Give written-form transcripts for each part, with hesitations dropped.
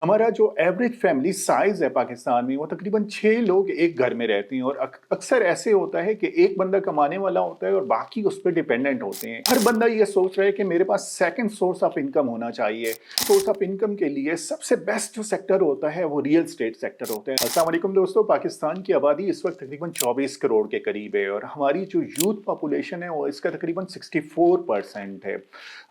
हमारा जो average family size है पाकिस्तान में, वो तकरीबन 6 लोग एक घर में रहते हैं और अक्सर ऐसे होता है कि एक बंदा कमाने वाला होता है और बाकी उस पे डिपेंडेंट होते हैं। हर बंदा ये सोच रहा है कि मेरे पास सेकंड सोर्स ऑफ इनकम होना चाहिए। सोर्स ऑफ इनकम के लिए सबसे बेस्ट जो सेक्टर होता है, वो रियल एस्टेट सेक्टर होता है। अस्सलाम वालेकुम दोस्तों, पाकिस्तान की आबादी इस वक्त तकरीबन 24 करोड़ के करीब है और हमारी जो यूथ पॉपुलेशन है, वो इसका तकरीबन 64% है।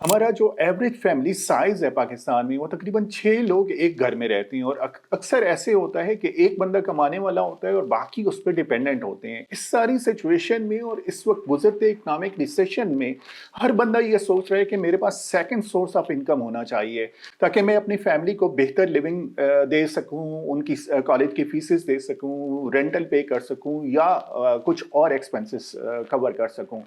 हमारा जो एवरेज फैमिली साइज़ है पाकिस्तान में, वो तकरीबन 6 लोग एक घर में रहती हैं और अक्सर ऐसे होता है कि एक बंदा कमाने वाला होता है और बाकी उस पर डिपेंडेंट होते हैं। इस सारी सिचुएशन में और इस वक्त गुजरते इकोनॉमिक रिसेशन में हर बंदा ये सोच रहा है कि मेरे पास सेकंड सोर्स ऑफ इनकम होना चाहिए, ताकि मैं अपनी फैमिली को बेहतर लिविंग दे सकूं, उनकी कॉलेज की फीसेस दे सकूं, रेंटल पे कर सकूं या कुछ और एक्सपेंसेस कवर कर सकूं।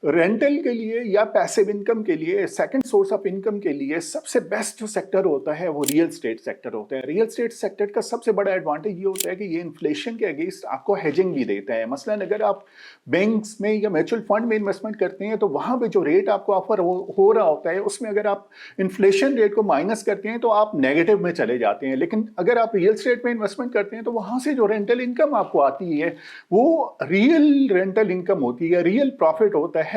रेंटल के लिए या पैसिव इनकम के लिए, सेकंड सोर्स ऑफ इनकम के लिए सबसे बेस्ट जो सेक्टर होता है, वो रियल एस्टेट सेक्टर होता है। रियल एस्टेट सेक्टर का सबसे बड़ा एडवांटेज ये होता है कि ये इन्फ्लेशन के अगेंस्ट आपको हेजिंग भी देता है। मसलन अगर आप बैंक्स में या म्यूचुअल फंड में इन्वेस्टमेंट करते हैं, तो वहां पे जो रेट आपको ऑफर हो रहा होता है, उसमें अगर आप इन्फ्लेशन रेट को माइनस करते हैं तो आप नेगेटिव में चले जाते हैं। लेकिन अगर आप रियल एस्टेट में इन्वेस्टमेंट करते हैं, तो वहां से जो रेंटल इनकम आपको आती है, वो रियल रेंटल इनकम होती है, रियल प्रॉफिट होता है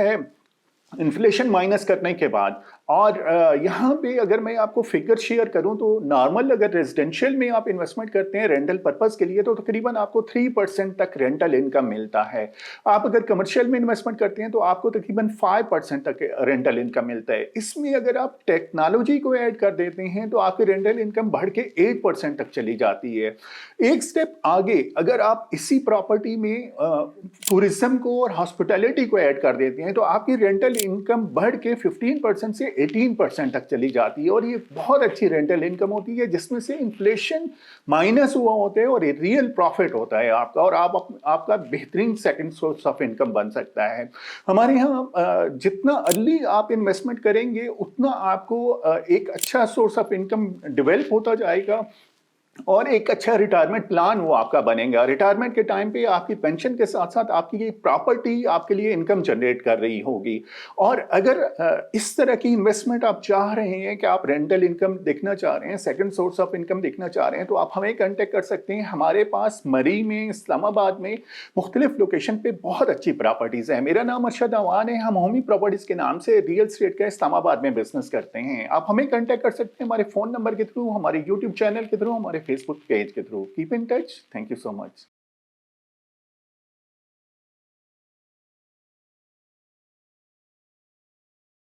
इन्फ्लेशन माइनस करने के बाद। और यहाँ पे अगर मैं आपको फिगर शेयर करूँ, तो नॉर्मल अगर रेजिडेंशियल में आप इन्वेस्टमेंट करते हैं रेंटल पर्पस के लिए, तो तकरीबन आपको 3% तक रेंटल इनकम मिलता है। आप अगर कमर्शियल में इन्वेस्टमेंट करते हैं, तो आपको तकरीबन 5% तक रेंटल इनकम मिलता है। इसमें अगर आप टेक्नोलॉजी को ऐड कर देते हैं, तो आपकी रेंटल इनकम बढ़ के 8% तक चली जाती है। एक स्टेप आगे अगर आप इसी प्रॉपर्टी में टूरिज्म को और हॉस्पिटैलिटी को ऐड कर देते हैं, तो आपकी रेंटल इनकम बढ़ के 15% से 18% तक चली जाती है। और ये बहुत अच्छी रेंटल इनकम होती है, जिसमें से इन्फ्लेशन माइनस हुआ होता है और रियल प्रॉफिट होता है आपका, और आपका बेहतरीन सेकंड सोर्स ऑफ इनकम बन सकता है। हमारे यहाँ जितना अर्ली आप इन्वेस्टमेंट करेंगे, उतना आपको एक अच्छा सोर्स ऑफ इनकम डेवलप होता जाएगा और एक अच्छा रिटायरमेंट प्लान वो आपका बनेगा। रिटायरमेंट के टाइम पे आपकी पेंशन के साथ साथ आपकी ये प्रॉपर्टी आपके लिए इनकम जनरेट कर रही होगी। और अगर इस तरह की इन्वेस्टमेंट आप चाह रहे हैं कि आप रेंटल इनकम देखना चाह रहे हैं, सेकंड सोर्स ऑफ इनकम देखना चाह रहे हैं, तो आप हमें कांटेक्ट कर सकते हैं। हमारे पास मरी में, इस्लामाबाद में मुख्तलिफ लोकेशन पे बहुत अच्छी प्रॉपर्टीज़ हैं। मेरा नाम अरशद अवान है। हम होमी प्रॉपर्टीज़ के नाम से रियल एस्टेट का इस्लामाबाद में बिजनेस करते हैं। आप हमें कांटेक्ट कर सकते हैं हमारे फ़ोन नंबर के थ्रू, हमारे यूट्यूब चैनल के थ्रू, हमारे फेसबुक पेज के through. Keep in touch. Thank you so much.